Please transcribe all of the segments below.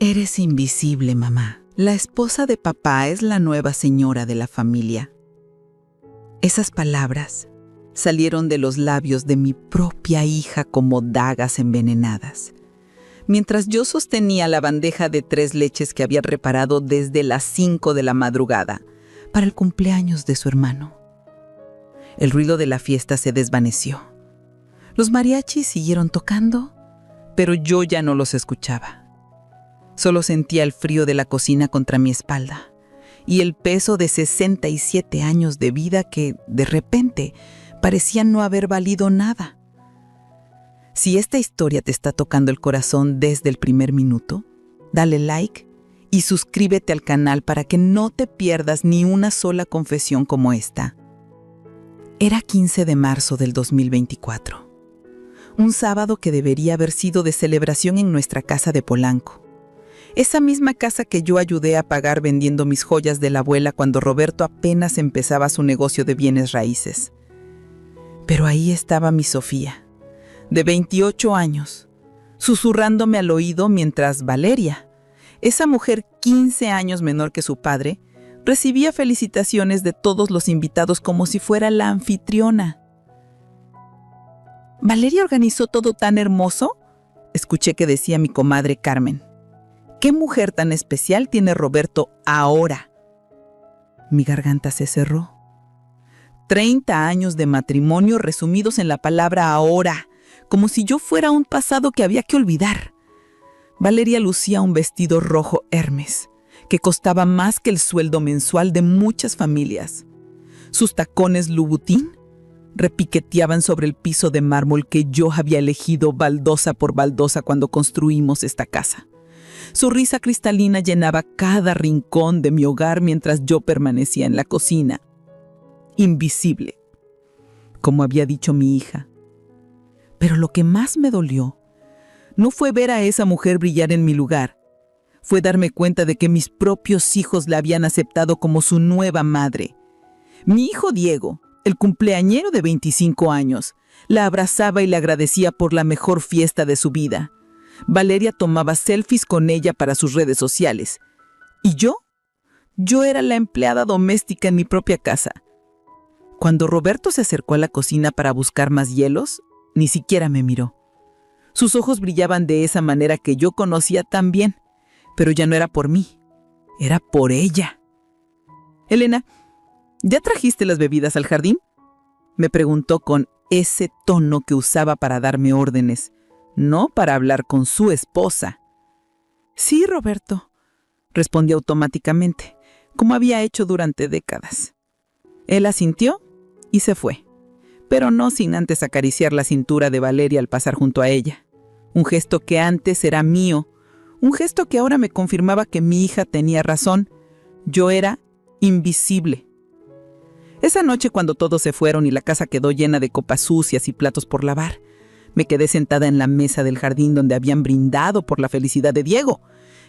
Eres invisible, mamá. La esposa de papá es la nueva señora de la familia. Esas palabras salieron de los labios de mi propia hija como dagas envenenadas, mientras yo sostenía la bandeja de 3 leches que había reparado desde las 5 de la madrugada para el cumpleaños de su hermano. El ruido de la fiesta se desvaneció. Los mariachis siguieron tocando, pero yo ya no los escuchaba. Solo sentía el frío de la cocina contra mi espalda y el peso de 67 años de vida que, de repente, parecían no haber valido nada. Si esta historia te está tocando el corazón desde el primer minuto, dale like y suscríbete al canal para que no te pierdas ni una sola confesión como esta. Era 15 de marzo del 2024, un sábado que debería haber sido de celebración en nuestra casa de Polanco. Esa misma casa que yo ayudé a pagar vendiendo mis joyas de la abuela cuando Roberto apenas empezaba su negocio de bienes raíces. Pero ahí estaba mi Sofía, de 28 años, susurrándome al oído mientras Valeria, esa mujer 15 años menor que su padre, recibía felicitaciones de todos los invitados como si fuera la anfitriona. ¿Valeria organizó todo tan hermoso?, escuché que decía mi comadre Carmen. ¿Qué mujer tan especial tiene Roberto ahora? Mi garganta se cerró. 30 años de matrimonio resumidos en la palabra ahora, como si yo fuera un pasado que había que olvidar. Valeria lucía un vestido rojo Hermes, que costaba más que el sueldo mensual de muchas familias. Sus tacones Louboutin repiqueteaban sobre el piso de mármol que yo había elegido baldosa por baldosa cuando construimos esta casa. Su risa cristalina llenaba cada rincón de mi hogar mientras yo permanecía en la cocina. Invisible, como había dicho mi hija. Pero lo que más me dolió no fue ver a esa mujer brillar en mi lugar. Fue darme cuenta de que mis propios hijos la habían aceptado como su nueva madre. Mi hijo Diego, el cumpleañero de 25 años, la abrazaba y le agradecía por la mejor fiesta de su vida. Valeria tomaba selfies con ella para sus redes sociales. ¿Y yo? Yo era la empleada doméstica en mi propia casa. Cuando Roberto se acercó a la cocina para buscar más hielos, ni siquiera me miró. Sus ojos brillaban de esa manera que yo conocía tan bien, pero ya no era por mí, era por ella. Elena, ¿ya trajiste las bebidas al jardín?, me preguntó con ese tono que usaba para darme órdenes, no para hablar con su esposa. Sí, Roberto, respondí automáticamente, como había hecho durante décadas. Él asintió y se fue, pero no sin antes acariciar la cintura de Valeria al pasar junto a ella. Un gesto que antes era mío, un gesto que ahora me confirmaba que mi hija tenía razón. Yo era invisible. Esa noche, cuando todos se fueron y la casa quedó llena de copas sucias y platos por lavar, me quedé sentada en la mesa del jardín donde habían brindado por la felicidad de Diego.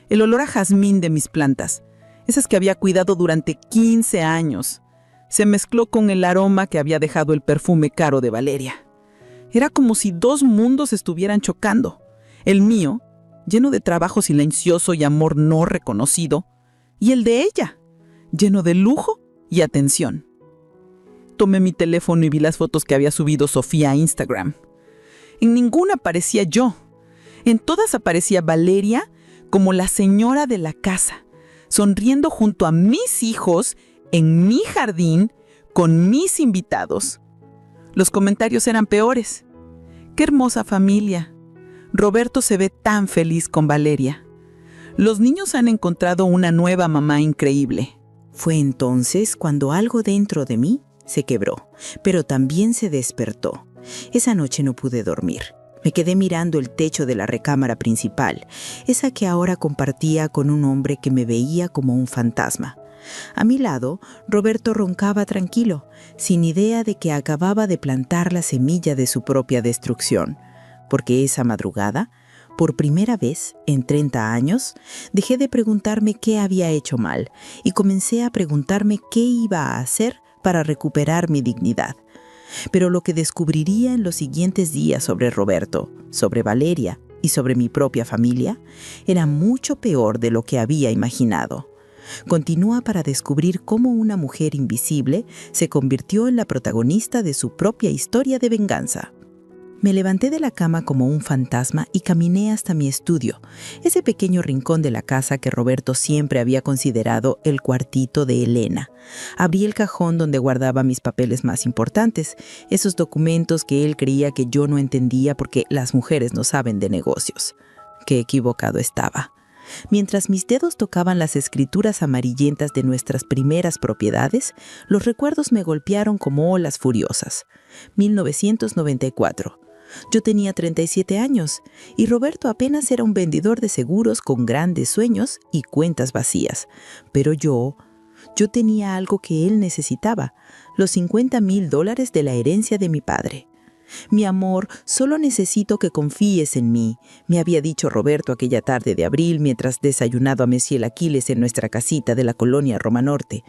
El olor a jazmín de mis plantas, esas que había cuidado durante 15 años, se mezcló con el aroma que había dejado el perfume caro de Valeria. Era como si 2 mundos estuvieran chocando. El mío, lleno de trabajo silencioso y amor no reconocido, y el de ella, lleno de lujo y atención. Tomé mi teléfono y vi las fotos que había subido Sofía a Instagram. En ninguna aparecía yo. En todas aparecía Valeria como la señora de la casa, sonriendo junto a mis hijos, en mi jardín, con mis invitados. Los comentarios eran peores. ¡Qué hermosa familia! Roberto se ve tan feliz con Valeria. Los niños han encontrado una nueva mamá increíble. Fue entonces cuando algo dentro de mí se quebró, pero también se despertó. Esa noche no pude dormir. Me quedé mirando el techo de la recámara principal, esa que ahora compartía con un hombre que me veía como un fantasma. A mi lado, Roberto roncaba tranquilo, sin idea de que acababa de plantar la semilla de su propia destrucción, porque esa madrugada, por primera vez en 30 años, dejé de preguntarme qué había hecho mal y comencé a preguntarme qué iba a hacer para recuperar mi dignidad. Pero lo que descubriría en los siguientes días sobre Roberto, sobre Valeria y sobre mi propia familia, era mucho peor de lo que había imaginado. Continúa para descubrir cómo una mujer invisible se convirtió en la protagonista de su propia historia de venganza. Me levanté de la cama como un fantasma y caminé hasta mi estudio, ese pequeño rincón de la casa que Roberto siempre había considerado el cuartito de Elena. Abrí el cajón donde guardaba mis papeles más importantes, esos documentos que él creía que yo no entendía porque las mujeres no saben de negocios. Qué equivocado estaba. Mientras mis dedos tocaban las escrituras amarillentas de nuestras primeras propiedades, los recuerdos me golpearon como olas furiosas. 1994. Yo tenía 37 años y Roberto apenas era un vendedor de seguros con grandes sueños y cuentas vacías. Pero yo tenía algo que él necesitaba, los $50,000 de la herencia de mi padre. Mi amor, solo necesito que confíes en mí, me había dicho Roberto aquella tarde de abril mientras desayunaba a Monsieur Aquiles en nuestra casita de la colonia Roma Norte.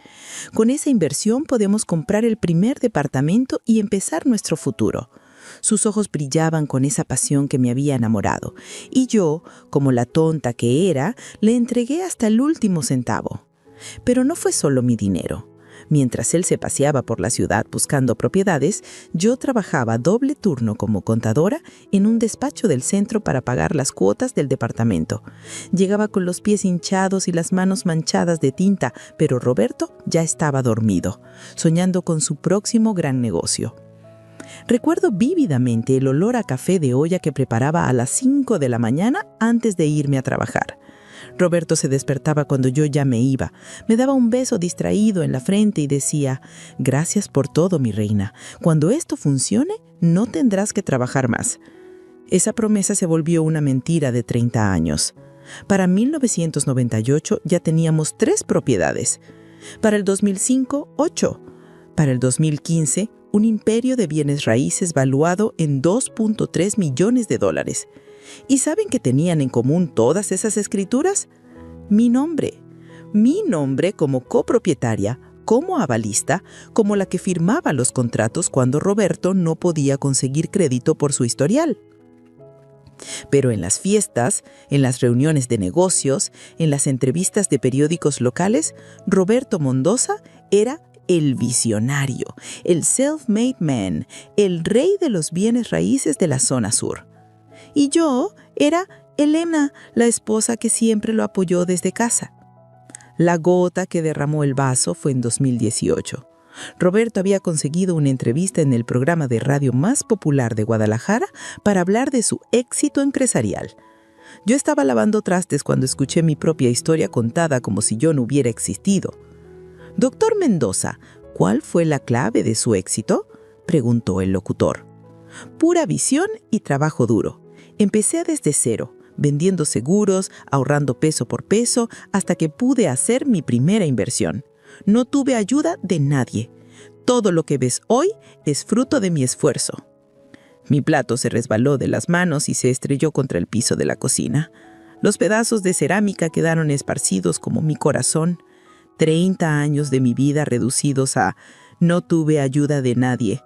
Con esa inversión podemos comprar el primer departamento y empezar nuestro futuro. Sus ojos brillaban con esa pasión que me había enamorado, y yo, como la tonta que era, le entregué hasta el último centavo. Pero no fue solo mi dinero. Mientras él se paseaba por la ciudad buscando propiedades, yo trabajaba doble turno como contadora en un despacho del centro para pagar las cuotas del departamento. Llegaba con los pies hinchados y las manos manchadas de tinta, pero Roberto ya estaba dormido, soñando con su próximo gran negocio. Recuerdo vívidamente el olor a café de olla que preparaba a las 5 de la mañana antes de irme a trabajar. Roberto se despertaba cuando yo ya me iba. Me daba un beso distraído en la frente y decía: «Gracias por todo, mi reina. Cuando esto funcione, no tendrás que trabajar más». Esa promesa se volvió una mentira de 30 años. Para 1998 ya teníamos 3 propiedades. Para el 2005, 8. Para el 2015, un imperio de bienes raíces valuado en $2.3 millones. ¿Y saben qué tenían en común todas esas escrituras? Mi nombre como copropietaria, como avalista, como la que firmaba los contratos cuando Roberto no podía conseguir crédito por su historial. Pero en las fiestas, en las reuniones de negocios, en las entrevistas de periódicos locales, Roberto Mendoza era el visionario, el self-made man, el rey de los bienes raíces de la zona sur. Y yo era Elena, la esposa que siempre lo apoyó desde casa. La gota que derramó el vaso fue en 2018. Roberto había conseguido una entrevista en el programa de radio más popular de Guadalajara para hablar de su éxito empresarial. Yo estaba lavando trastes cuando escuché mi propia historia contada como si yo no hubiera existido. «Doctor Mendoza, ¿cuál fue la clave de su éxito?», preguntó el locutor. «Pura visión y trabajo duro. Empecé desde cero, vendiendo seguros, ahorrando peso por peso, hasta que pude hacer mi primera inversión. No tuve ayuda de nadie. Todo lo que ves hoy es fruto de mi esfuerzo». Mi plato se resbaló de las manos y se estrelló contra el piso de la cocina. Los pedazos de cerámica quedaron esparcidos como mi corazón. 30 años de mi vida reducidos a no tuve ayuda de nadie.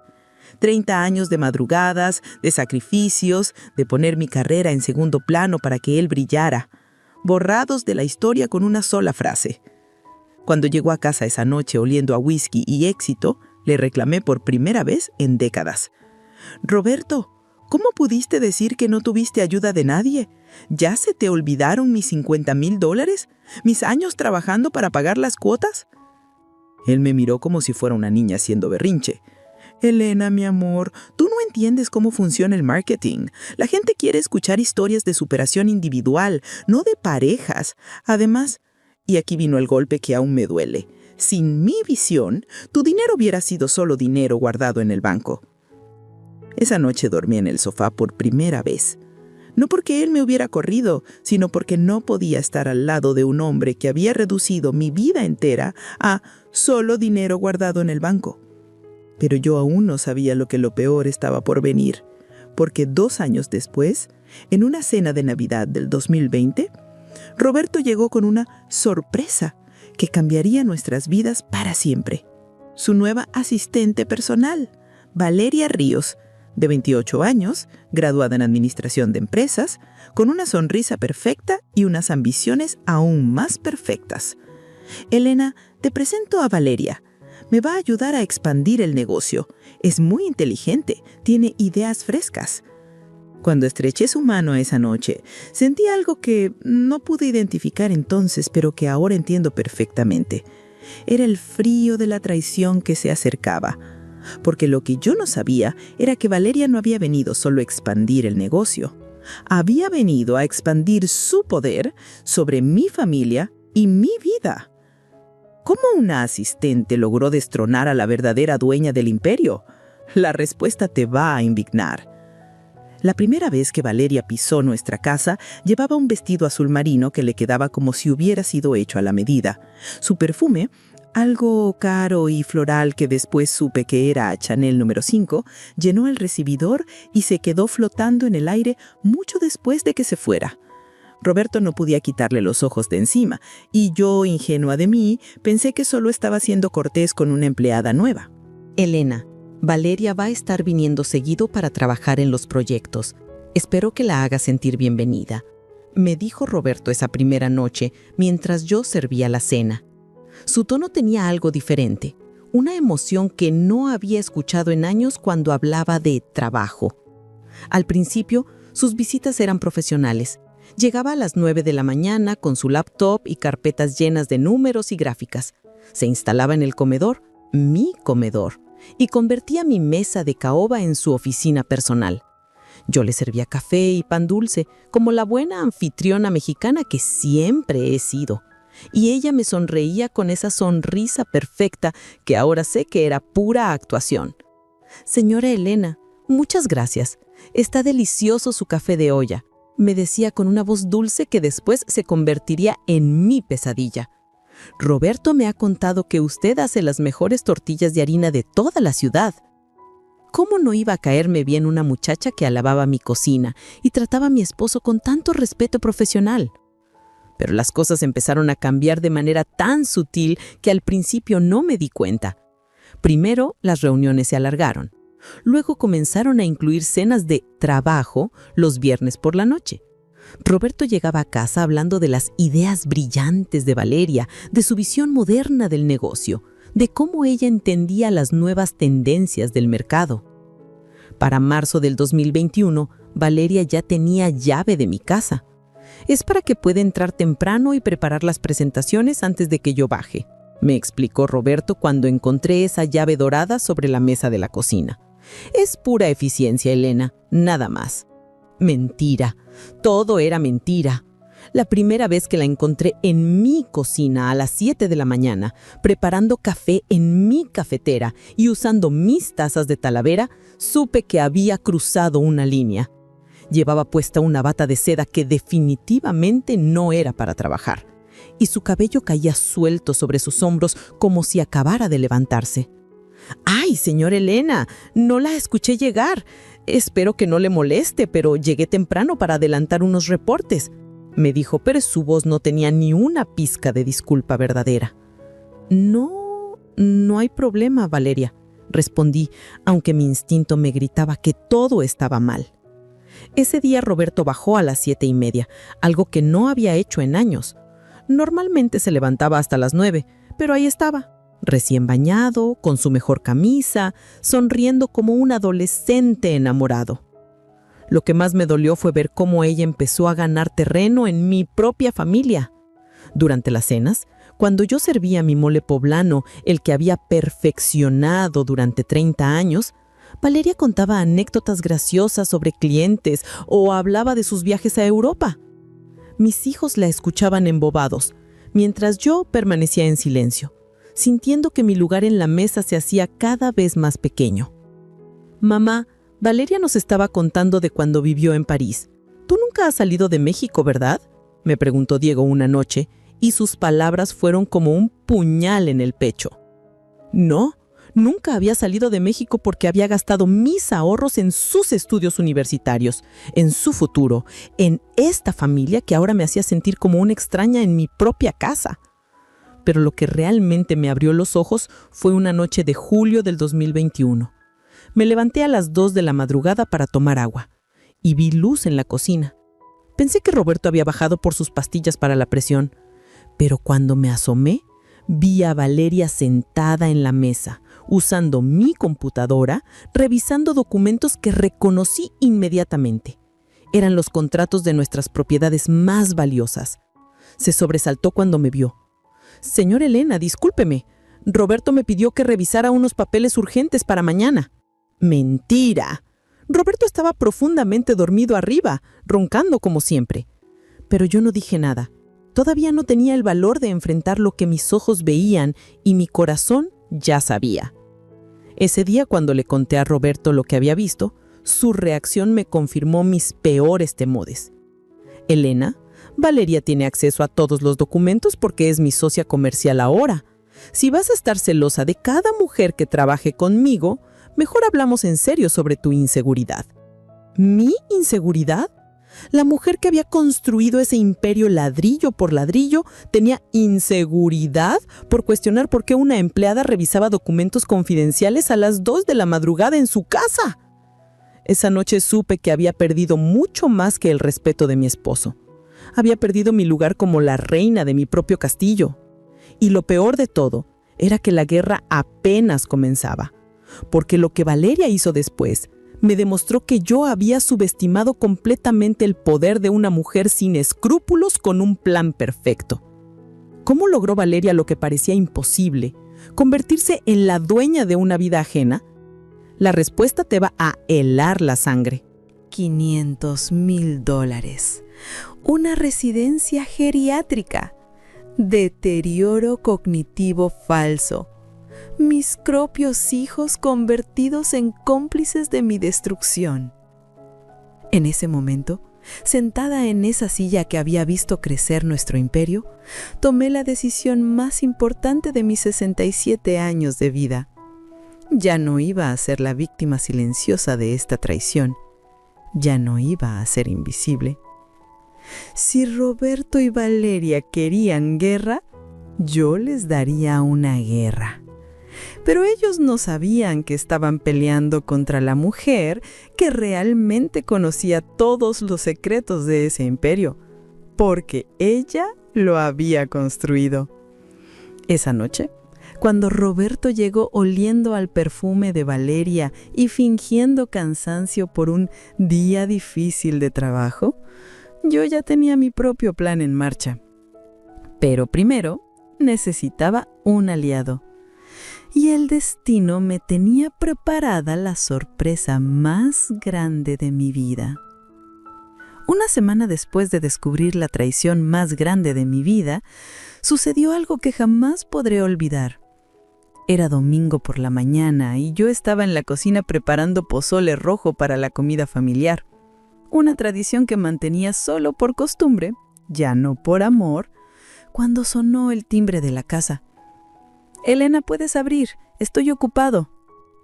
30 años de madrugadas, de sacrificios, de poner mi carrera en segundo plano para que él brillara, borrados de la historia con una sola frase. Cuando llegó a casa esa noche oliendo a whisky y éxito, le reclamé por primera vez en décadas: «Roberto, ¿cómo pudiste decir que no tuviste ayuda de nadie? ¿Ya se te olvidaron mis $50,000? ¿Mis años trabajando para pagar las cuotas?». Él me miró como si fuera una niña haciendo berrinche. «Elena, mi amor, tú no entiendes cómo funciona el marketing. La gente quiere escuchar historias de superación individual, no de parejas. Además, y aquí vino el golpe que aún me duele, sin mi visión, tu dinero hubiera sido solo dinero guardado en el banco». Esa noche dormí en el sofá por primera vez. No porque él me hubiera corrido, sino porque no podía estar al lado de un hombre que había reducido mi vida entera a solo dinero guardado en el banco. Pero yo aún no sabía lo peor estaba por venir, porque 2 años después, en una cena de Navidad del 2020, Roberto llegó con una sorpresa que cambiaría nuestras vidas para siempre. Su nueva asistente personal, Valeria Ríos, de 28 años, graduada en Administración de Empresas, con una sonrisa perfecta y unas ambiciones aún más perfectas. Elena, te presento a Valeria. Me va a ayudar a expandir el negocio. Es muy inteligente, tiene ideas frescas. Cuando estreché su mano esa noche, sentí algo que no pude identificar entonces, pero que ahora entiendo perfectamente. Era el frío de la traición que se acercaba. Porque lo que yo no sabía era que Valeria no había venido solo a expandir el negocio. Había venido a expandir su poder sobre mi familia y mi vida. ¿Cómo una asistente logró destronar a la verdadera dueña del imperio? La respuesta te va a indignar. La primera vez que Valeria pisó nuestra casa, llevaba un vestido azul marino que le quedaba como si hubiera sido hecho a la medida. Su perfume, algo caro y floral que después supe que era Chanel número 5, llenó el recibidor y se quedó flotando en el aire mucho después de que se fuera. Roberto no podía quitarle los ojos de encima, y yo, ingenua de mí, pensé que solo estaba siendo cortés con una empleada nueva. Elena, Valeria va a estar viniendo seguido para trabajar en los proyectos. Espero que la haga sentir bienvenida, me dijo Roberto esa primera noche mientras yo servía la cena. Su tono tenía algo diferente, una emoción que no había escuchado en años cuando hablaba de trabajo. Al principio, sus visitas eran profesionales. Llegaba a las 9 de la mañana con su laptop y carpetas llenas de números y gráficas. Se instalaba en el comedor, mi comedor, y convertía mi mesa de caoba en su oficina personal. Yo le servía café y pan dulce, como la buena anfitriona mexicana que siempre he sido. Y ella me sonreía con esa sonrisa perfecta que ahora sé que era pura actuación. «Señora Elena, muchas gracias. Está delicioso su café de olla», me decía con una voz dulce que después se convertiría en mi pesadilla. «Roberto me ha contado que usted hace las mejores tortillas de harina de toda la ciudad». ¿Cómo no iba a caerme bien una muchacha que alababa mi cocina y trataba a mi esposo con tanto respeto profesional? Pero las cosas empezaron a cambiar de manera tan sutil que al principio no me di cuenta. Primero, las reuniones se alargaron. Luego comenzaron a incluir cenas de trabajo los viernes por la noche. Roberto llegaba a casa hablando de las ideas brillantes de Valeria, de su visión moderna del negocio, de cómo ella entendía las nuevas tendencias del mercado. Para marzo del 2021, Valeria ya tenía llave de mi casa. «Es para que pueda entrar temprano y preparar las presentaciones antes de que yo baje», me explicó Roberto cuando encontré esa llave dorada sobre la mesa de la cocina. «Es pura eficiencia, Elena, nada más». Mentira, todo era mentira. La primera vez que la encontré en mi cocina a las 7 de la mañana, preparando café en mi cafetera y usando mis tazas de Talavera, supe que había cruzado una línea. Llevaba puesta una bata de seda que definitivamente no era para trabajar, y su cabello caía suelto sobre sus hombros como si acabara de levantarse. «Ay, señor Elena, no la escuché llegar. Espero que no le moleste, pero llegué temprano para adelantar unos reportes», me dijo, pero su voz no tenía ni una pizca de disculpa verdadera. No hay problema, Valeria», respondí, aunque mi instinto me gritaba que todo estaba mal. Ese día Roberto bajó a las 7:30, algo que no había hecho en años. Normalmente se levantaba hasta las 9, pero ahí estaba, recién bañado, con su mejor camisa, sonriendo como un adolescente enamorado. Lo que más me dolió fue ver cómo ella empezó a ganar terreno en mi propia familia. Durante las cenas, cuando yo servía mi mole poblano, el que había perfeccionado durante 30 años, Valeria contaba anécdotas graciosas sobre clientes o hablaba de sus viajes a Europa. Mis hijos la escuchaban embobados, mientras yo permanecía en silencio, sintiendo que mi lugar en la mesa se hacía cada vez más pequeño. «Mamá, Valeria nos estaba contando de cuando vivió en París. ¿Tú nunca has salido de México, verdad?», me preguntó Diego una noche, y sus palabras fueron como un puñal en el pecho. No, nunca había salido de México porque había gastado mis ahorros en sus estudios universitarios, en su futuro, en esta familia que ahora me hacía sentir como una extraña en mi propia casa. Pero lo que realmente me abrió los ojos fue una noche de julio del 2021. Me levanté a las 2 de la madrugada para tomar agua y vi luz en la cocina. Pensé que Roberto había bajado por sus pastillas para la presión, pero cuando me asomé, vi a Valeria sentada en la mesa, usando mi computadora, revisando documentos que reconocí inmediatamente. Eran los contratos de nuestras propiedades más valiosas. Se sobresaltó cuando me vio. «Señor Elena, discúlpeme. Roberto me pidió que revisara unos papeles urgentes para mañana». «¡Mentira!». Roberto estaba profundamente dormido arriba, roncando como siempre. Pero yo no dije nada. Todavía no tenía el valor de enfrentar lo que mis ojos veían y mi corazón ya sabía. Ese día, cuando le conté a Roberto lo que había visto, su reacción me confirmó mis peores temores. «Elena, Valeria tiene acceso a todos los documentos porque es mi socia comercial ahora. Si vas a estar celosa de cada mujer que trabaje conmigo, mejor hablamos en serio sobre tu inseguridad». ¿Mi inseguridad? La mujer que había construido ese imperio ladrillo por ladrillo tenía inseguridad por cuestionar por qué una empleada revisaba documentos confidenciales a las 2 de la madrugada en su casa. Esa noche supe que había perdido mucho más que el respeto de mi esposo. Había perdido mi lugar como la reina de mi propio castillo. Y lo peor de todo era que la guerra apenas comenzaba, porque lo que Valeria hizo después me demostró que yo había subestimado completamente el poder de una mujer sin escrúpulos con un plan perfecto. ¿Cómo logró Valeria lo que parecía imposible, convertirse en la dueña de una vida ajena? La respuesta te va a helar la sangre. $500,000. Una residencia geriátrica. Deterioro cognitivo falso. Mis propios hijos convertidos en cómplices de mi destrucción. En ese momento, sentada en esa silla que había visto crecer nuestro imperio, tomé la decisión más importante de mis 67 años de vida. Ya no iba a ser la víctima silenciosa de esta traición. Ya no iba a ser invisible. Si Roberto y Valeria querían guerra, yo les daría una guerra. Pero ellos no sabían que estaban peleando contra la mujer que realmente conocía todos los secretos de ese imperio, porque ella lo había construido. Esa noche, cuando Roberto llegó oliendo al perfume de Valeria y fingiendo cansancio por un día difícil de trabajo, yo ya tenía mi propio plan en marcha. Pero primero necesitaba un aliado. Y el destino me tenía preparada la sorpresa más grande de mi vida. Una semana después de descubrir la traición más grande de mi vida, sucedió algo que jamás podré olvidar. Era domingo por la mañana y yo estaba en la cocina preparando pozole rojo para la comida familiar. Una tradición que mantenía solo por costumbre, ya no por amor, cuando sonó el timbre de la casa. «Elena, ¿puedes abrir? Estoy ocupado»,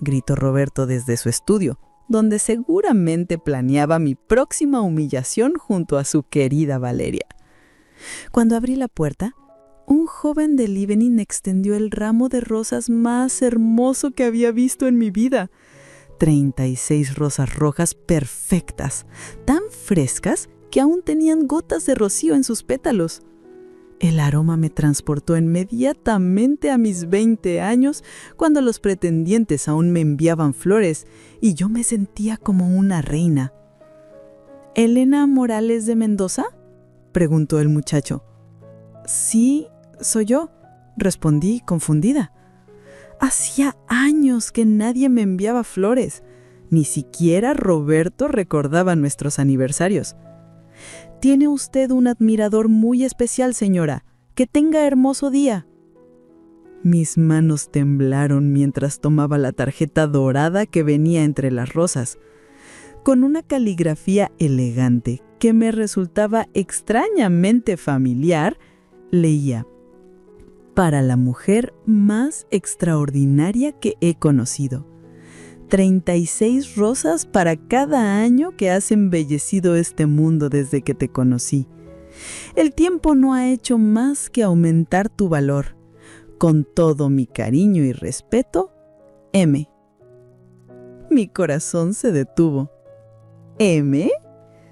gritó Roberto desde su estudio, donde seguramente planeaba mi próxima humillación junto a su querida Valeria. Cuando abrí la puerta, un joven del Evening extendió el ramo de rosas más hermoso que había visto en mi vida. 36 rosas rojas perfectas, tan frescas que aún tenían gotas de rocío en sus pétalos. El aroma me transportó inmediatamente a mis 20 años, cuando los pretendientes aún me enviaban flores y yo me sentía como una reina. «¿Elena Morales de Mendoza?», preguntó el muchacho. «Sí, soy yo», respondí confundida. Hacía años que nadie me enviaba flores. Ni siquiera Roberto recordaba nuestros aniversarios. «Tiene usted un admirador muy especial, señora. Que tenga hermoso día». Mis manos temblaron mientras tomaba la tarjeta dorada que venía entre las rosas. Con una caligrafía elegante que me resultaba extrañamente familiar, leía: «Para la mujer más extraordinaria que he conocido. 36 rosas para cada año que has embellecido este mundo desde que te conocí. El tiempo no ha hecho más que aumentar tu valor. Con todo mi cariño y respeto, M». Mi corazón se detuvo. ¿M?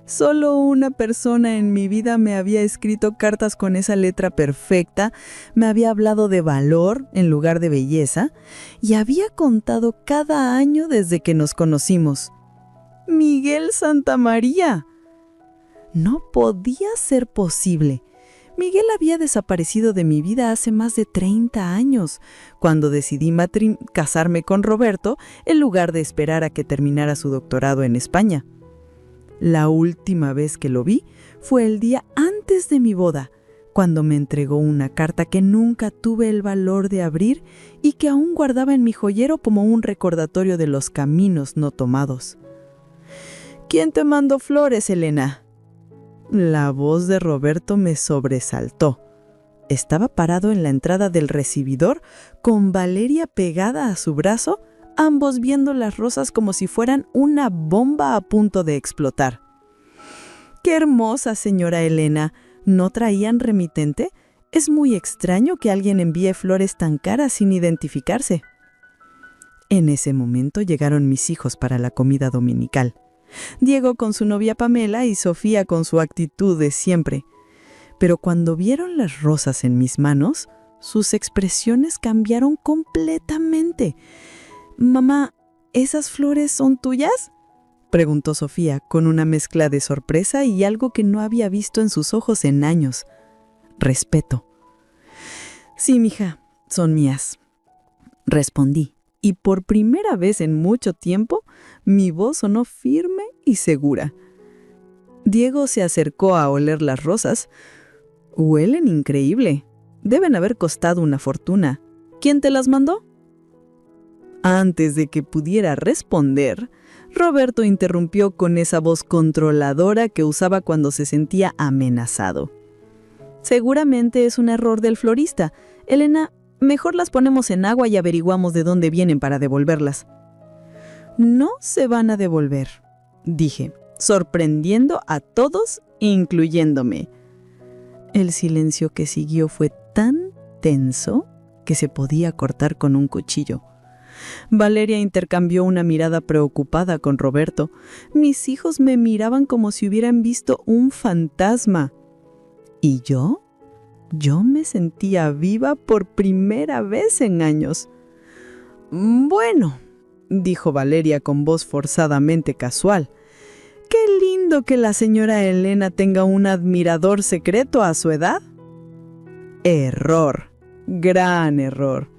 Solo una persona en mi vida me había escrito cartas con esa letra perfecta, me había hablado de valor en lugar de belleza y había contado cada año desde que nos conocimos. ¡Miguel Santamaría! No podía ser posible. Miguel había desaparecido de mi vida hace más de 30 años, cuando decidí casarme con Roberto en lugar de esperar a que terminara su doctorado en España. La última vez que lo vi fue el día antes de mi boda, cuando me entregó una carta que nunca tuve el valor de abrir y que aún guardaba en mi joyero como un recordatorio de los caminos no tomados. ¿Quién te mandó flores, Elena? La voz de Roberto me sobresaltó. Estaba parado en la entrada del recibidor, con Valeria pegada a su brazo, ambos viendo las rosas como si fueran una bomba a punto de explotar. ¡Qué hermosa, señora Elena! ¿No traían remitente? Es muy extraño que alguien envíe flores tan caras sin identificarse. En ese momento llegaron mis hijos para la comida dominical. Diego con su novia Pamela y Sofía con su actitud de siempre. Pero cuando vieron las rosas en mis manos, sus expresiones cambiaron completamente. «Mamá, ¿esas flores son tuyas?», preguntó Sofía con una mezcla de sorpresa y algo que no había visto en sus ojos en años. Respeto. «Sí, mija, son mías», respondí, y por primera vez en mucho tiempo mi voz sonó firme y segura. Diego se acercó a oler las rosas. «Huelen increíble. Deben haber costado una fortuna. ¿Quién te las mandó?». Antes de que pudiera responder, Roberto interrumpió con esa voz controladora que usaba cuando se sentía amenazado. «Seguramente es un error del florista. Elena, mejor las ponemos en agua y averiguamos de dónde vienen para devolverlas». «No se van a devolver», dije, sorprendiendo a todos, incluyéndome. El silencio que siguió fue tan tenso que se podía cortar con un cuchillo. Valeria intercambió una mirada preocupada con Roberto. Mis hijos me miraban como si hubieran visto un fantasma. ¿Y yo? Yo me sentía viva por primera vez en años. «Bueno», dijo Valeria con voz forzadamente casual, «qué lindo que la señora Elena tenga un admirador secreto a su edad». Error, gran error.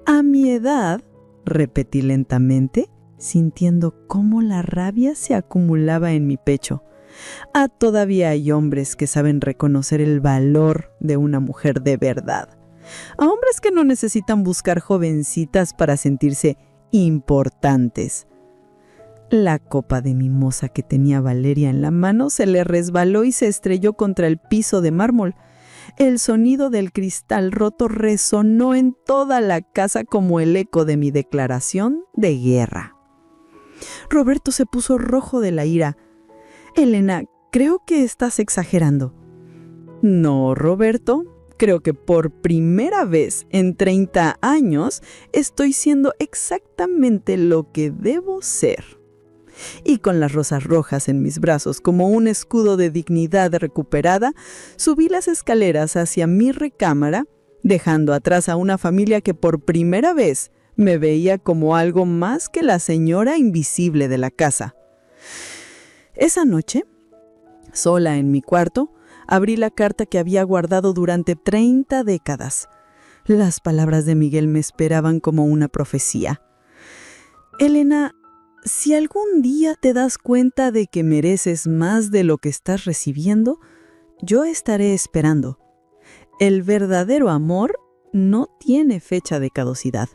«A mi edad», repetí lentamente, sintiendo cómo la rabia se acumulaba en mi pecho. Todavía hay hombres que saben reconocer el valor de una mujer de verdad. A hombres que no necesitan buscar jovencitas para sentirse importantes. La copa de mimosa que tenía Valeria en la mano se le resbaló y se estrelló contra el piso de mármol. El sonido del cristal roto resonó en toda la casa como el eco de mi declaración de guerra. Roberto se puso rojo de la ira. «Elena, creo que estás exagerando». «No, Roberto, creo que por primera vez en 30 años estoy siendo exactamente lo que debo ser». Y con las rosas rojas en mis brazos como un escudo de dignidad recuperada, subí las escaleras hacia mi recámara, dejando atrás a una familia que por primera vez me veía como algo más que la señora invisible de la casa. Esa noche, sola en mi cuarto, abrí la carta que había guardado durante 30 décadas. Las palabras de Miguel me esperaban como una profecía. «Elena, si algún día te das cuenta de que mereces más de lo que estás recibiendo, yo estaré esperando. El verdadero amor no tiene fecha de caducidad».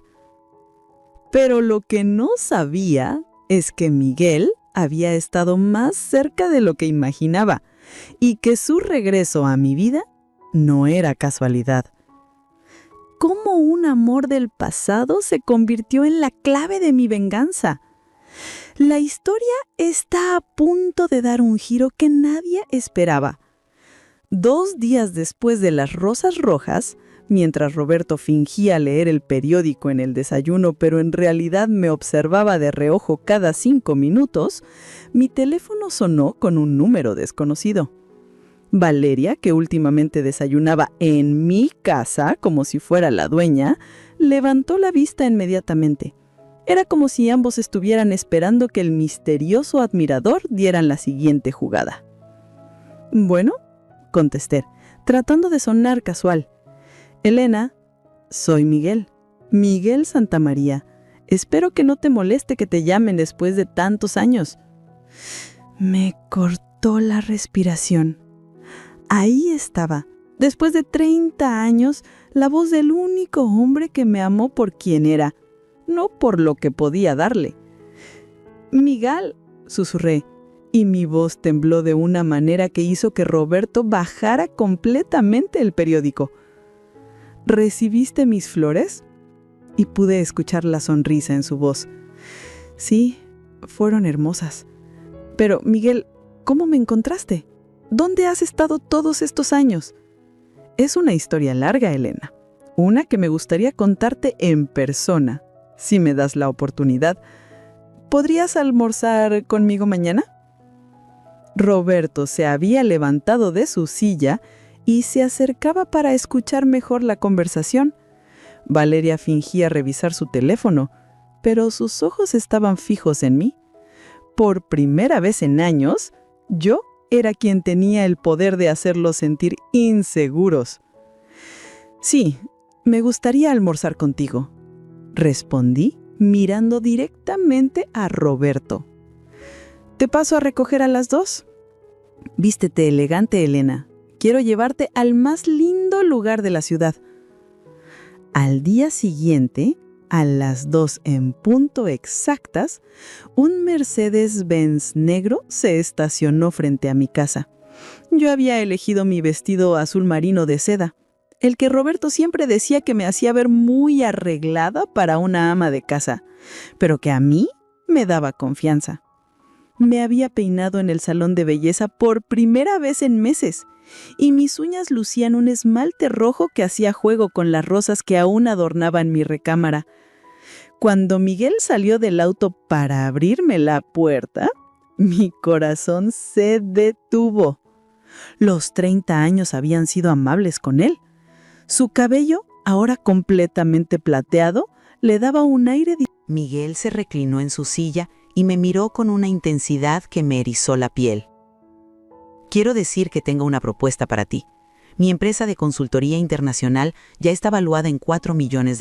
Pero lo que no sabía es que Miguel había estado más cerca de lo que imaginaba y que su regreso a mi vida no era casualidad. ¿Cómo un amor del pasado se convirtió en la clave de mi venganza? La historia está a punto de dar un giro que nadie esperaba. 2 días después de las rosas rojas, Mientras Roberto fingía leer el periódico en el desayuno, pero en realidad me observaba de reojo cada 5 minutos, mi teléfono sonó con un número desconocido. Valeria, que últimamente desayunaba en mi casa como si fuera la dueña, levantó la vista inmediatamente. Era como si ambos estuvieran esperando que el misterioso admirador diera la siguiente jugada. «Bueno», contesté, tratando de sonar casual. «Elena, soy Miguel. Miguel Santamaría. Espero que no te moleste que te llamen después de tantos años». Me cortó la respiración. Ahí estaba, después de 30 años, la voz del único hombre que me amó por quien era, no por lo que podía darle. «Miguel», susurré, y mi voz tembló de una manera que hizo que Roberto bajara completamente el periódico. «¿Recibiste mis flores?», y pude escuchar la sonrisa en su voz. «Sí, fueron hermosas. Pero, Miguel, ¿cómo me encontraste? ¿Dónde has estado todos estos años?». «Es una historia larga, Elena. Una que me gustaría contarte en persona, si me das la oportunidad. ¿Podrías almorzar conmigo mañana?». Roberto se había levantado de su silla y se acercaba para escuchar mejor la conversación. Valeria fingía revisar su teléfono, pero sus ojos estaban fijos en mí. Por primera vez en años, yo era quien tenía el poder de hacerlos sentir inseguros. «Sí, me gustaría almorzar contigo», respondí mirando directamente a Roberto. «¿Te paso a recoger a las 2? Vístete elegante, Elena. Quiero llevarte al más lindo lugar de la ciudad». Al día siguiente, a las 2 en punto exactas, un Mercedes-Benz negro se estacionó frente a mi casa. Yo había elegido mi vestido azul marino de seda, el que Roberto siempre decía que me hacía ver muy arreglada para una ama de casa, pero que a mí me daba confianza. Me había peinado en el salón de belleza por primera vez en meses, y mis uñas lucían un esmalte rojo que hacía juego con las rosas que aún adornaban mi recámara. Cuando Miguel salió del auto para abrirme la puerta, mi corazón se detuvo. Los 30 años habían sido amables con él. Su cabello, ahora completamente plateado, le daba un aire. Miguel se reclinó en su silla y me miró con una intensidad que me erizó la piel. «Quiero decir que tengo una propuesta para ti. Mi empresa de consultoría internacional ya está valuada en $4 millones.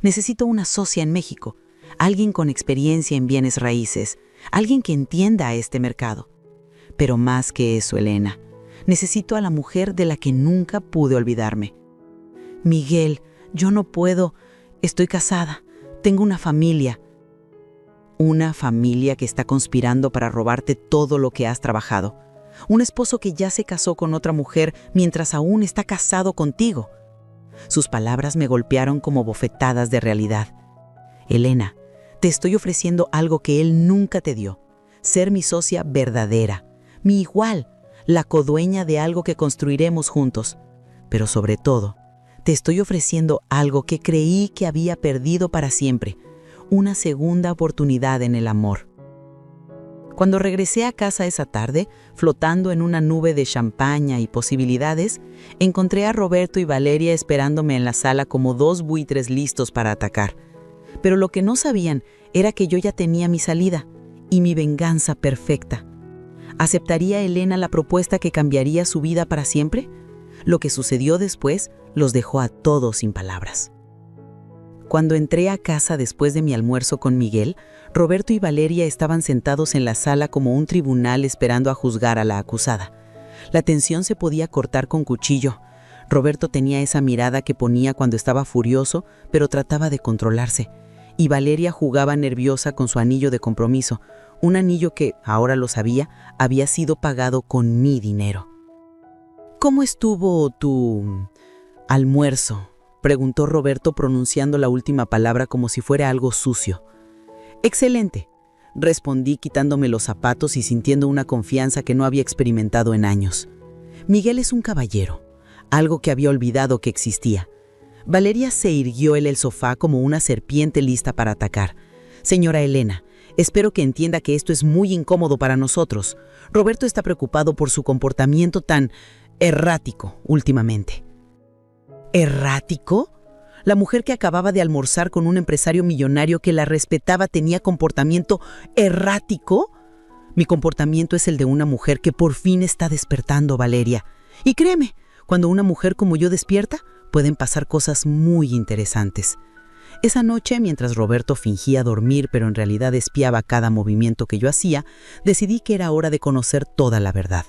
Necesito una socia en México, alguien con experiencia en bienes raíces, alguien que entienda a este mercado. Pero más que eso, Elena, necesito a la mujer de la que nunca pude olvidarme. Miguel, yo no puedo. Estoy casada, tengo una familia. Una familia que está conspirando para robarte todo lo que has trabajado. Un esposo que ya se casó con otra mujer mientras aún está casado contigo». Sus palabras me golpearon como bofetadas de realidad. «Elena, te estoy ofreciendo algo que él nunca te dio. Ser mi socia verdadera, mi igual, la codueña de algo que construiremos juntos. Pero sobre todo, te estoy ofreciendo algo que creí que había perdido para siempre, una segunda oportunidad en el amor». Cuando regresé a casa esa tarde, flotando en una nube de champaña y posibilidades, encontré a Roberto y Valeria esperándome en la sala como 2 buitres listos para atacar. Pero lo que no sabían era que yo ya tenía mi salida y mi venganza perfecta. ¿Aceptaría Elena la propuesta que cambiaría su vida para siempre? Lo que sucedió después los dejó a todos sin palabras. Cuando entré a casa después de mi almuerzo con Miguel, Roberto y Valeria estaban sentados en la sala como un tribunal esperando a juzgar a la acusada. La tensión se podía cortar con cuchillo. Roberto tenía esa mirada que ponía cuando estaba furioso, pero trataba de controlarse. Y Valeria jugaba nerviosa con su anillo de compromiso, un anillo que, ahora lo sabía, había sido pagado con mi dinero. «¿Cómo estuvo tu almuerzo?», preguntó Roberto pronunciando la última palabra como si fuera algo sucio. «Excelente», respondí quitándome los zapatos y sintiendo una confianza que no había experimentado en años. Miguel es un caballero. algo que había olvidado que existía. Valeria se irguió en el sofá como una serpiente lista para atacar. Señora Elena, espero que entienda que esto es muy incómodo para nosotros. Roberto está preocupado por su comportamiento tan errático últimamente. ¿Errático? La mujer que acababa de almorzar con un empresario millonario que la respetaba tenía comportamiento errático. Mi comportamiento es el de una mujer que por fin está despertando, Valeria. Y créeme, cuando una mujer como yo despierta, pueden pasar cosas muy interesantes. Esa noche, mientras Roberto fingía dormir pero en realidad espiaba cada movimiento que yo hacía, decidí que era hora de conocer toda la verdad.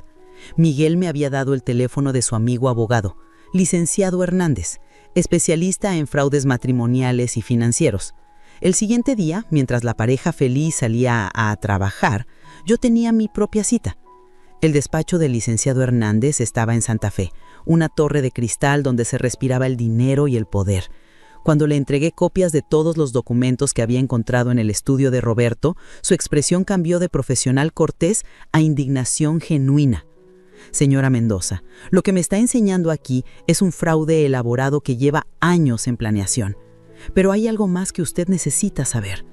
Miguel me había dado el teléfono de su amigo abogado, licenciado Hernández, especialista en fraudes matrimoniales y financieros. El siguiente día, mientras la pareja feliz salía a trabajar, yo tenía mi propia cita. El despacho del licenciado Hernández estaba en Santa Fe, una torre de cristal donde se respiraba el dinero y el poder. Cuando le entregué copias de todos los documentos que había encontrado en el estudio de Roberto, su expresión cambió de profesional cortés a indignación genuina. Señora Mendoza, lo que me está enseñando aquí es un fraude elaborado que lleva años en planeación. Pero hay algo más que usted necesita saber.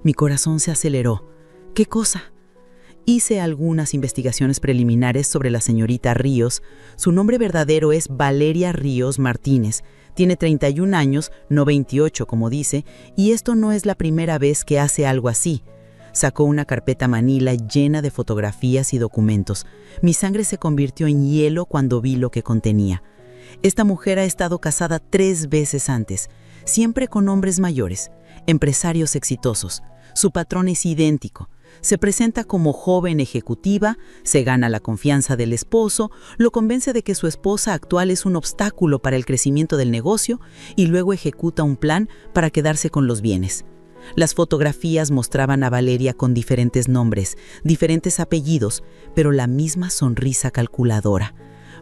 Mi corazón se aceleró. ¿Qué cosa? Hice algunas investigaciones preliminares sobre la señorita Ríos. Su nombre verdadero es Valeria Ríos Martínez. Tiene 31 años, no 28 como dice, y esto no es la primera vez que hace algo así. Sacó una carpeta manila llena de fotografías y documentos. Mi sangre se convirtió en hielo cuando vi lo que contenía. Esta mujer ha estado casada 3 veces antes, siempre con hombres mayores, empresarios exitosos. Su patrón es idéntico. Se presenta como joven ejecutiva, se gana la confianza del esposo, lo convence de que su esposa actual es un obstáculo para el crecimiento del negocio y luego ejecuta un plan para quedarse con los bienes. Las fotografías mostraban a Valeria con diferentes nombres, diferentes apellidos, pero la misma sonrisa calculadora.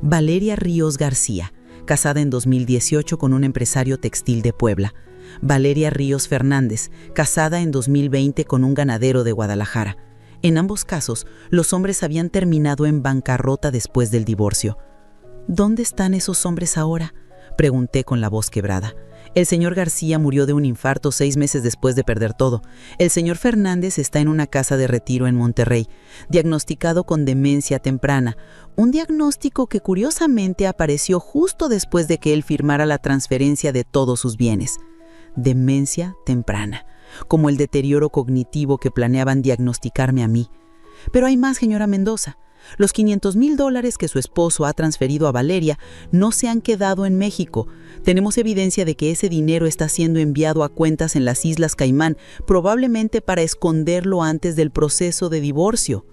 Valeria Ríos García, casada en 2018 con un empresario textil de Puebla. Valeria Ríos Fernández, casada en 2020 con un ganadero de Guadalajara. En ambos casos, los hombres habían terminado en bancarrota después del divorcio. ¿Dónde están esos hombres ahora?, pregunté con la voz quebrada. El señor García murió de un infarto 6 meses después de perder todo. El señor Fernández está en una casa de retiro en Monterrey, diagnosticado con demencia temprana, un diagnóstico que curiosamente apareció justo después de que él firmara la transferencia de todos sus bienes. Demencia temprana, como el deterioro cognitivo que planeaban diagnosticarme a mí. Pero hay más, señora Mendoza. Los $500,000 que su esposo ha transferido a Valeria no se han quedado en México. Tenemos evidencia de que ese dinero está siendo enviado a cuentas en las Islas Caimán, probablemente para esconderlo antes del proceso de divorcio.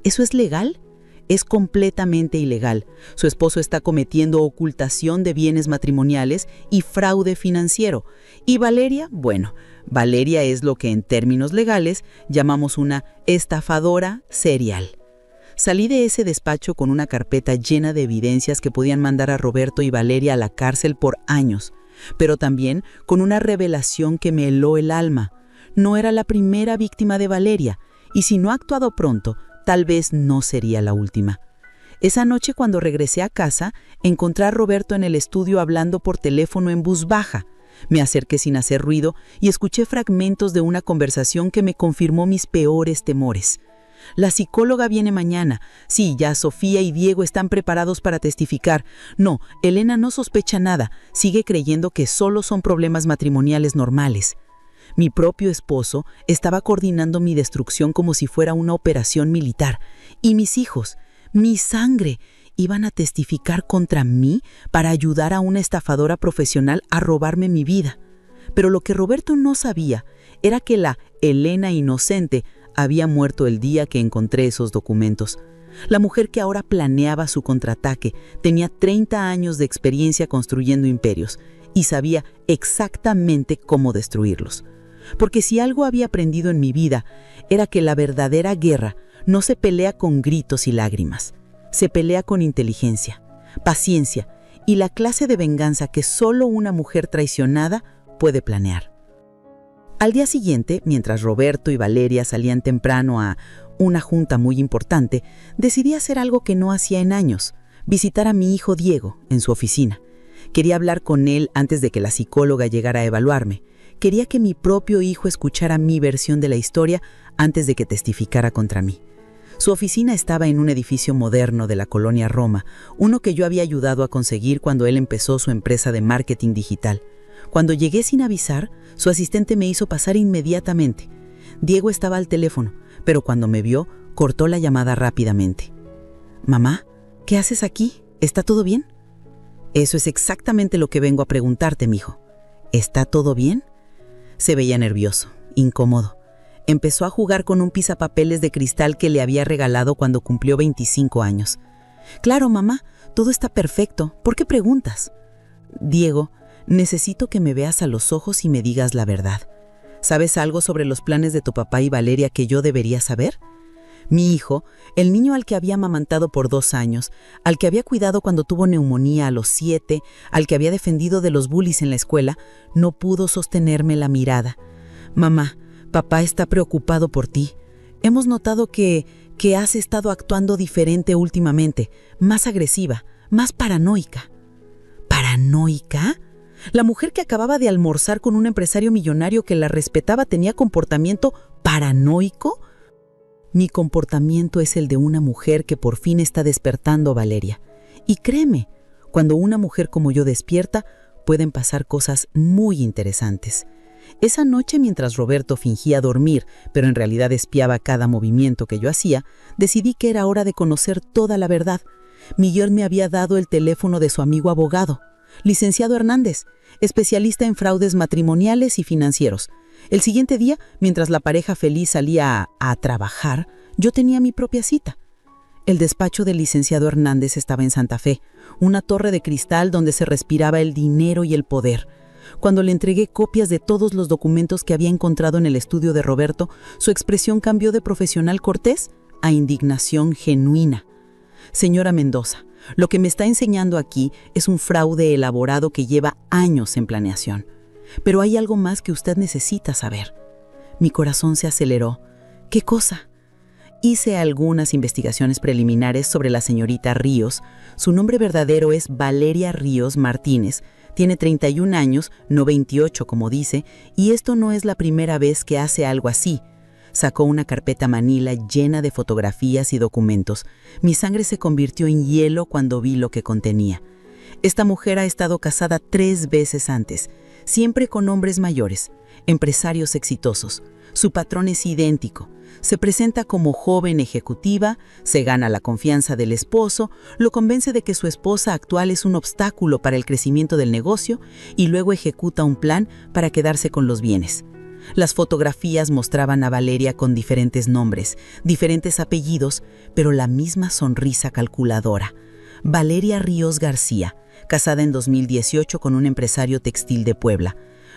¿Eso es legal? Es completamente ilegal. Su esposo está cometiendo ocultación de bienes matrimoniales y fraude financiero. Y Valeria, bueno, Valeria es lo que en términos legales llamamos una estafadora serial. Salí de ese despacho con una carpeta llena de evidencias que podían mandar a Roberto y Valeria a la cárcel por años, pero también con una revelación que me heló el alma. No era la primera víctima de Valeria, y si no ha actuado pronto, tal vez no sería la última. Esa noche, cuando regresé a casa, encontré a Roberto en el estudio hablando por teléfono en voz baja. Me acerqué sin hacer ruido y escuché fragmentos de una conversación que me confirmó mis peores temores. La psicóloga viene mañana. Sí, ya Sofía y Diego están preparados para testificar. No, Elena no sospecha nada. Sigue creyendo que solo son problemas matrimoniales normales. Mi propio esposo estaba coordinando mi destrucción como si fuera una operación militar. Y mis hijos, mi sangre, iban a testificar contra mí para ayudar a una estafadora profesional a robarme mi vida. Pero lo que Roberto no sabía era que la Elena inocente había muerto el día que encontré esos documentos. La mujer que ahora planeaba su contraataque tenía 30 años de experiencia construyendo imperios y sabía exactamente cómo destruirlos. Porque si algo había aprendido en mi vida, era que la verdadera guerra no se pelea con gritos y lágrimas. Se pelea con inteligencia, paciencia y la clase de venganza que solo una mujer traicionada puede planear. Al día siguiente, mientras Roberto y Valeria salían temprano a una junta muy importante, decidí hacer algo que no hacía en años. visitar a mi hijo Diego en su oficina. Quería hablar con él antes de que la psicóloga llegara a evaluarme. Quería que mi propio hijo escuchara mi versión de la historia antes de que testificara contra mí. Su oficina estaba en un edificio moderno de la colonia Roma, uno que yo había ayudado a conseguir cuando él empezó su empresa de marketing digital. Cuando llegué sin avisar, su asistente me hizo pasar inmediatamente. Diego estaba al teléfono, pero cuando me vio, cortó la llamada rápidamente. «Mamá, ¿qué haces aquí? ¿Está todo bien?» «Eso es exactamente lo que vengo a preguntarte, mijo. ¿Está todo bien?» Se veía nervioso, incómodo. Empezó a jugar con un pisapapeles de cristal que le había regalado cuando cumplió 25 años. «Claro, mamá, todo está perfecto. ¿Por qué preguntas?» «Diego, necesito que me veas a los ojos y me digas la verdad. ¿Sabes algo sobre los planes de tu papá y Valeria que yo debería saber?» Mi hijo, el niño al que había amamantado por 2 años, al que había cuidado cuando tuvo neumonía a los 7, al que había defendido de los bullies en la escuela, no pudo sostenerme la mirada. «Mamá, papá está preocupado por ti. Hemos notado que has estado actuando diferente últimamente, más agresiva, más paranoica». ¿Paranoica? La mujer que acababa de almorzar con un empresario millonario que la respetaba tenía comportamiento paranoico. Mi comportamiento es el de una mujer que por fin está despertando, Valeria. Y créeme, cuando una mujer como yo despierta, pueden pasar cosas muy interesantes. Esa noche, mientras Roberto fingía dormir, pero en realidad espiaba cada movimiento que yo hacía, decidí que era hora de conocer toda la verdad. Miguel me había dado el teléfono de su amigo abogado, licenciado Hernández, especialista en fraudes matrimoniales y financieros. El siguiente día, mientras la pareja feliz salía a trabajar, yo tenía mi propia cita. El despacho del licenciado Hernández estaba en Santa Fe, una torre de cristal donde se respiraba el dinero y el poder. Cuando le entregué copias de todos los documentos que había encontrado en el estudio de Roberto, su expresión cambió de profesional cortés a indignación genuina. «Señora Mendoza, lo que me está enseñando aquí es un fraude elaborado que lleva años en planeación. Pero hay algo más que usted necesita saber». Mi corazón se aceleró. «¿Qué cosa?» Hice algunas investigaciones preliminares sobre la señorita Ríos. Su nombre verdadero es Valeria Ríos Martínez. Tiene 31 años, no 28 como dice, y esto no es la primera vez que hace algo así. Sacó una carpeta manila llena de fotografías y documentos. Mi sangre se convirtió en hielo cuando vi lo que contenía. Esta mujer ha estado casada 3 veces antes, siempre con hombres mayores, empresarios exitosos. Su patrón es idéntico. Se presenta como joven ejecutiva, se gana la confianza del esposo, lo convence de que su esposa actual es un obstáculo para el crecimiento del negocio y luego ejecuta un plan para quedarse con los bienes. Las fotografías mostraban a Valeria con diferentes nombres, diferentes apellidos, pero la misma sonrisa calculadora. Valeria Ríos García, casada en 2018 con un empresario textil de Puebla.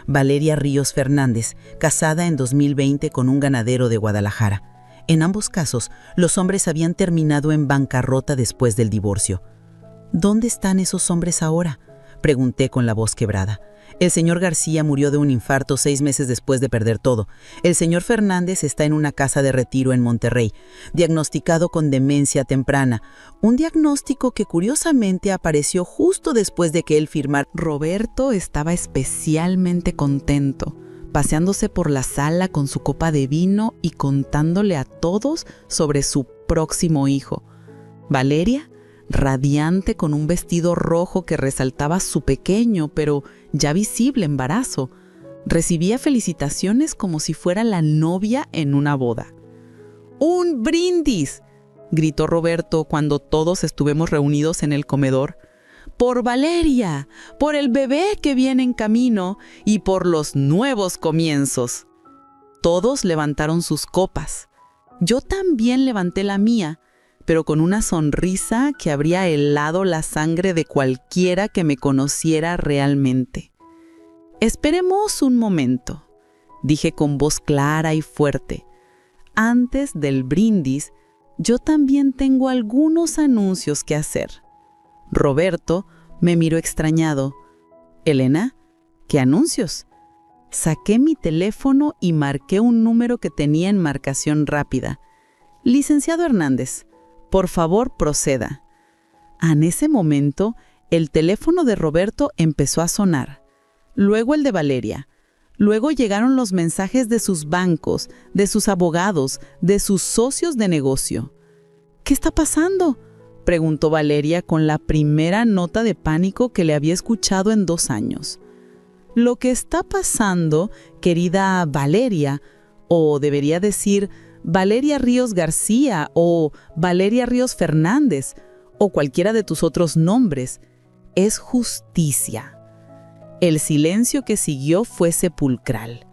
Valeria Ríos Fernández, casada en 2020 con un ganadero de Guadalajara. En ambos casos, los hombres habían terminado en bancarrota después del divorcio. ¿Dónde están esos hombres ahora?, pregunté con la voz quebrada. El señor García murió de un infarto 6 meses después de perder todo. El señor Fernández está en una casa de retiro en Monterrey, diagnosticado con demencia temprana, un diagnóstico que curiosamente apareció justo después de que él firmara. Roberto estaba especialmente contento, paseándose por la sala con su copa de vino y contándole a todos sobre su próximo hijo. Valeria, radiante con un vestido rojo que resaltaba su pequeño pero ya visible embarazo, recibía felicitaciones como si fuera la novia en una boda. ¡Un brindis!, gritó Roberto cuando todos estuvimos reunidos en el comedor. ¡Por Valeria! ¡Por el bebé que viene en camino! ¡Y por los nuevos comienzos! Todos levantaron sus copas. Yo también levanté la mía, pero con una sonrisa que habría helado la sangre de cualquiera que me conociera realmente. «Esperemos un momento», dije con voz clara y fuerte. «Antes del brindis, yo también tengo algunos anuncios que hacer». Roberto me miró extrañado. «Elena, ¿qué anuncios?». Saqué mi teléfono y marqué un número que tenía en marcación rápida. «Licenciado Hernández, por favor, proceda». En ese momento, el teléfono de Roberto empezó a sonar. Luego el de Valeria. Luego llegaron los mensajes de sus bancos, de sus abogados, de sus socios de negocio. ¿Qué está pasando?, preguntó Valeria con la primera nota de pánico que le había escuchado en 2 años. Lo que está pasando, querida Valeria, o debería decir Valeria Ríos García o Valeria Ríos Fernández, o cualquiera de tus otros nombres, es justicia. El silencio que siguió fue sepulcral.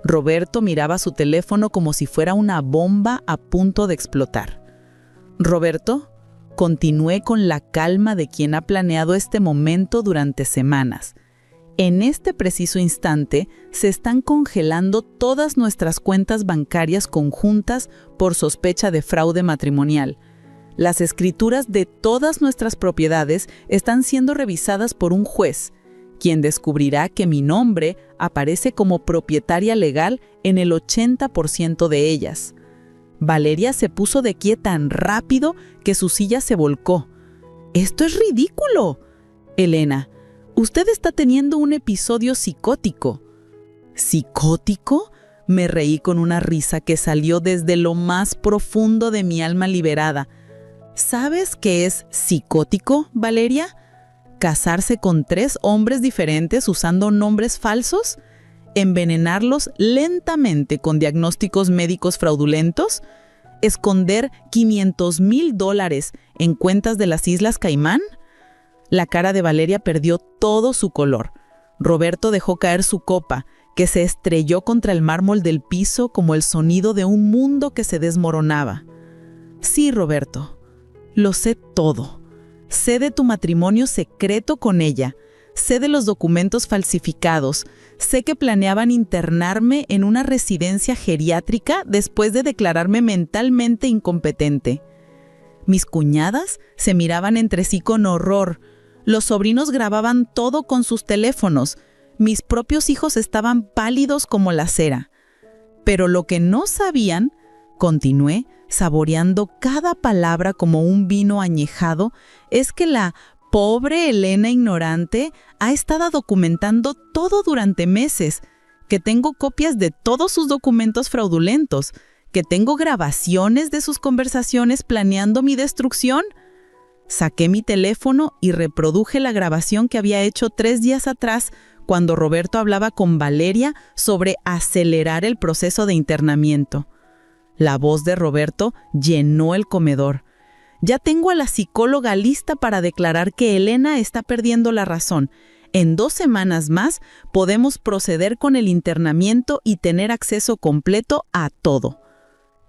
Roberto miraba su teléfono como si fuera una bomba a punto de explotar. Roberto, continué con la calma de quien ha planeado este momento durante semanas. En este preciso instante se están congelando todas nuestras cuentas bancarias conjuntas por sospecha de fraude matrimonial. Las escrituras de todas nuestras propiedades están siendo revisadas por un juez, quien descubrirá que mi nombre aparece como propietaria legal en el 80% de ellas. Valeria se puso de pie tan rápido que su silla se volcó. ¡Esto es ridículo! Elena, usted está teniendo un episodio psicótico. ¿Psicótico? Me reí con una risa que salió desde lo más profundo de mi alma liberada. ¿Sabes qué es psicótico, Valeria? ¿Casarse con 3 hombres diferentes usando nombres falsos? ¿Envenenarlos lentamente con diagnósticos médicos fraudulentos? ¿Esconder $500,000 en cuentas de las Islas Caimán? La cara de Valeria perdió todo su color. Roberto dejó caer su copa, que se estrelló contra el mármol del piso como el sonido de un mundo que se desmoronaba. Sí, Roberto, lo sé todo. Sé de tu matrimonio secreto con ella. Sé de los documentos falsificados. Sé que planeaban internarme en una residencia geriátrica después de declararme mentalmente incompetente. Mis cuñadas se miraban entre sí con horror. Los sobrinos grababan todo con sus teléfonos. Mis propios hijos estaban pálidos como la cera. Pero lo que no sabían, continué, saboreando cada palabra como un vino añejado, es que la pobre Elena ignorante ha estado documentando todo durante meses, que tengo copias de todos sus documentos fraudulentos, que tengo grabaciones de sus conversaciones planeando mi destrucción. Saqué mi teléfono y reproduje la grabación que había hecho 3 días atrás cuando Roberto hablaba con Valeria sobre acelerar el proceso de internamiento. La voz de Roberto llenó el comedor. Ya tengo a la psicóloga lista para declarar que Elena está perdiendo la razón. En 2 semanas más podemos proceder con el internamiento y tener acceso completo a todo.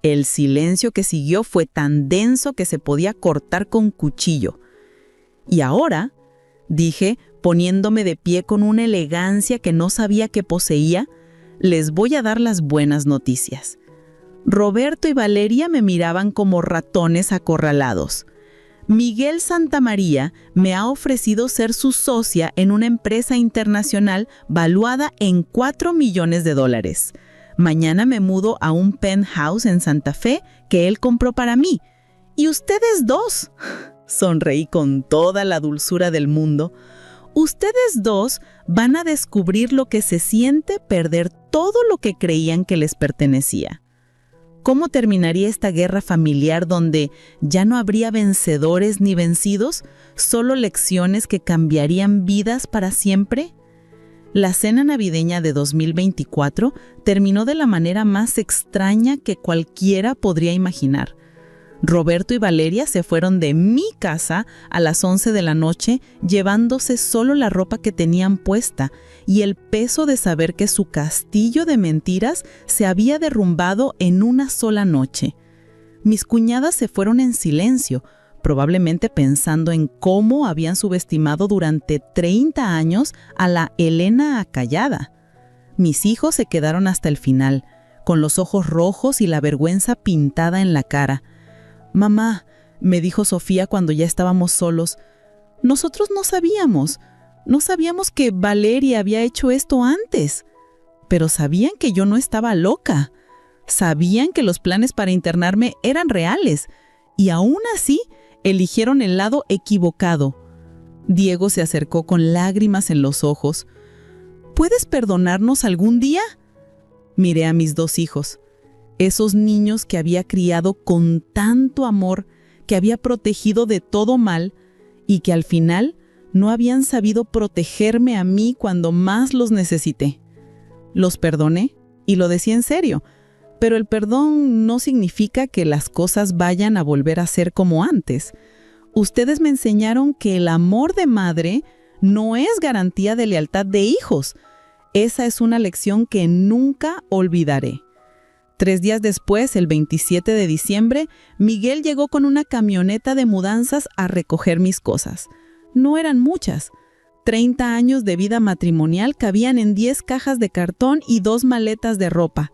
El silencio que siguió fue tan denso que se podía cortar con cuchillo. Y ahora, dije, poniéndome de pie con una elegancia que no sabía que poseía, les voy a dar las buenas noticias. Roberto y Valeria me miraban como ratones acorralados. Miguel Santamaría me ha ofrecido ser su socia en una empresa internacional valuada en $4 millones. Mañana me mudo a un penthouse en Santa Fe que él compró para mí. ¿Y ustedes 2? Sonreí con toda la dulzura del mundo. Ustedes 2 van a descubrir lo que se siente perder todo lo que creían que les pertenecía. ¿Cómo terminaría esta guerra familiar donde ya no habría vencedores ni vencidos, solo lecciones que cambiarían vidas para siempre? La cena navideña de 2024 terminó de la manera más extraña que cualquiera podría imaginar. Roberto y Valeria se fueron de mi casa a las 11 de la noche, llevándose solo la ropa que tenían puesta y el peso de saber que su castillo de mentiras se había derrumbado en una sola noche. Mis cuñadas se fueron en silencio, probablemente pensando en cómo habían subestimado durante 30 años a la Elena acallada. Mis hijos se quedaron hasta el final, con los ojos rojos y la vergüenza pintada en la cara. «Mamá», me dijo Sofía cuando ya estábamos solos, «nosotros no sabíamos que Valeria había hecho esto antes, pero sabían que yo no estaba loca, sabían que los planes para internarme eran reales, y aún así Eligieron el lado equivocado. Diego se acercó con lágrimas en los ojos. ¿Puedes perdonarnos algún día? Miré a mis 2 hijos, esos niños que había criado con tanto amor, que había protegido de todo mal y que al final no habían sabido protegerme a mí cuando más los necesité. Los perdoné y lo decía en serio, pero el perdón no significa que las cosas vayan a volver a ser como antes. Ustedes me enseñaron que el amor de madre no es garantía de lealtad de hijos. Esa es una lección que nunca olvidaré. 3 días después, el 27 de diciembre, Miguel llegó con una camioneta de mudanzas a recoger mis cosas. No eran muchas. 30 años de vida matrimonial cabían en 10 cajas de cartón y 2 maletas de ropa.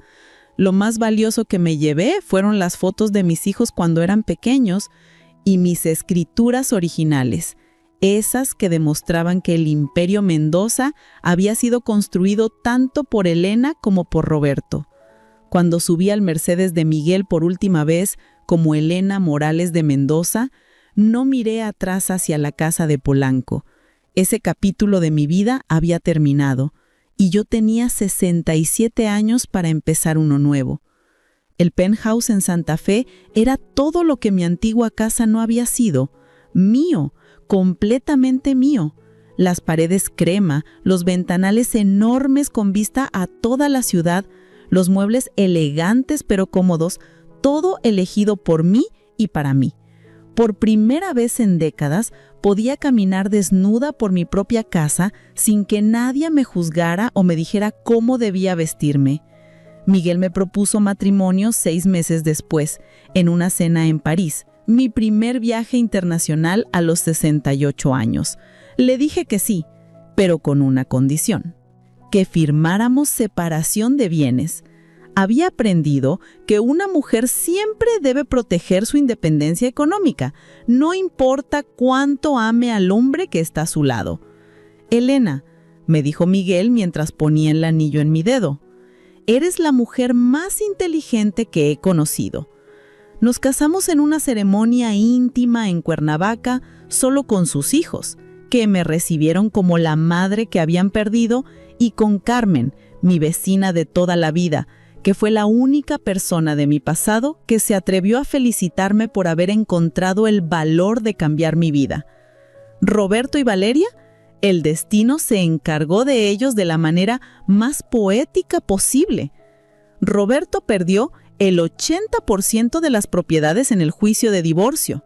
Lo más valioso que me llevé fueron las fotos de mis hijos cuando eran pequeños y mis escrituras originales, esas que demostraban que el Imperio Mendoza había sido construido tanto por Elena como por Roberto. Cuando subí al Mercedes de Miguel por última vez, como Elena Morales de Mendoza, no miré atrás hacia la casa de Polanco. Ese capítulo de mi vida había terminado y yo tenía 67 años para empezar uno nuevo. El penthouse en Santa Fe era todo lo que mi antigua casa no había sido. Mío, completamente mío. Las paredes crema, los ventanales enormes con vista a toda la ciudad, los muebles elegantes pero cómodos, todo elegido por mí y para mí. Por primera vez en décadas, podía caminar desnuda por mi propia casa sin que nadie me juzgara o me dijera cómo debía vestirme. Miguel me propuso matrimonio 6 meses después, en una cena en París, mi primer viaje internacional a los 68 años. Le dije que sí, pero con una condición: que firmáramos separación de bienes. Había aprendido que una mujer siempre debe proteger su independencia económica, no importa cuánto ame al hombre que está a su lado. Elena, me dijo Miguel mientras ponía el anillo en mi dedo, eres la mujer más inteligente que he conocido. Nos casamos en una ceremonia íntima en Cuernavaca, solo con sus hijos, que me recibieron como la madre que habían perdido, y con Carmen, mi vecina de toda la vida, que fue la única persona de mi pasado que se atrevió a felicitarme por haber encontrado el valor de cambiar mi vida. Roberto y Valeria, el destino se encargó de ellos de la manera más poética posible. Roberto perdió el 80% de las propiedades en el juicio de divorcio.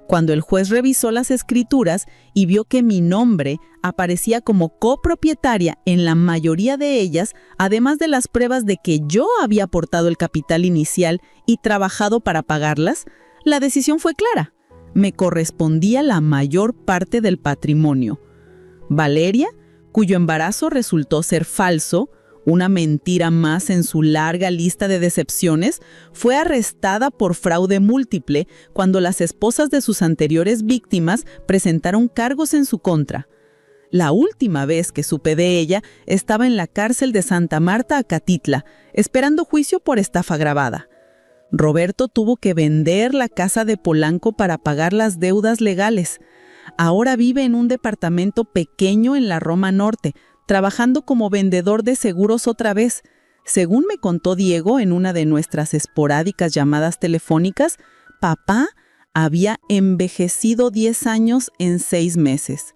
Cuando el juez revisó las escrituras y vio que mi nombre aparecía como copropietaria en la mayoría de ellas, además de las pruebas de que yo había aportado el capital inicial y trabajado para pagarlas, la decisión fue clara. Me correspondía la mayor parte del patrimonio. Valeria, cuyo embarazo resultó ser falso, una mentira más en su larga lista de decepciones, fue arrestada por fraude múltiple cuando las esposas de sus anteriores víctimas presentaron cargos en su contra. La última vez que supe de ella estaba en la cárcel de Santa Marta, Acatitla, esperando juicio por estafa agravada. Roberto tuvo que vender la casa de Polanco para pagar las deudas legales. Ahora vive en un departamento pequeño en la Roma Norte, trabajando como vendedor de seguros otra vez. Según me contó Diego en una de nuestras esporádicas llamadas telefónicas, papá había envejecido 10 años en 6 meses.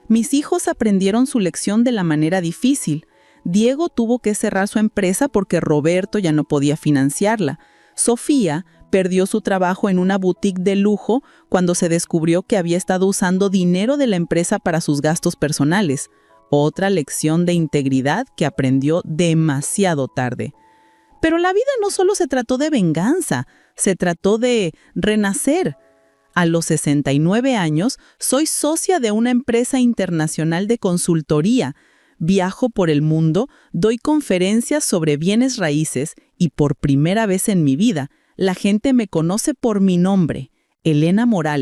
Mis hijos aprendieron su lección de la manera difícil. Diego tuvo que cerrar su empresa porque Roberto ya no podía financiarla. Sofía perdió su trabajo en una boutique de lujo cuando se descubrió que había estado usando dinero de la empresa para sus gastos personales. Otra lección de integridad que aprendió demasiado tarde. Pero la vida no solo se trató de venganza, se trató de renacer. A los 69 años, soy socia de una empresa internacional de consultoría. Viajo por el mundo, doy conferencias sobre bienes raíces y por primera vez en mi vida, la gente me conoce por mi nombre, Elena Morales.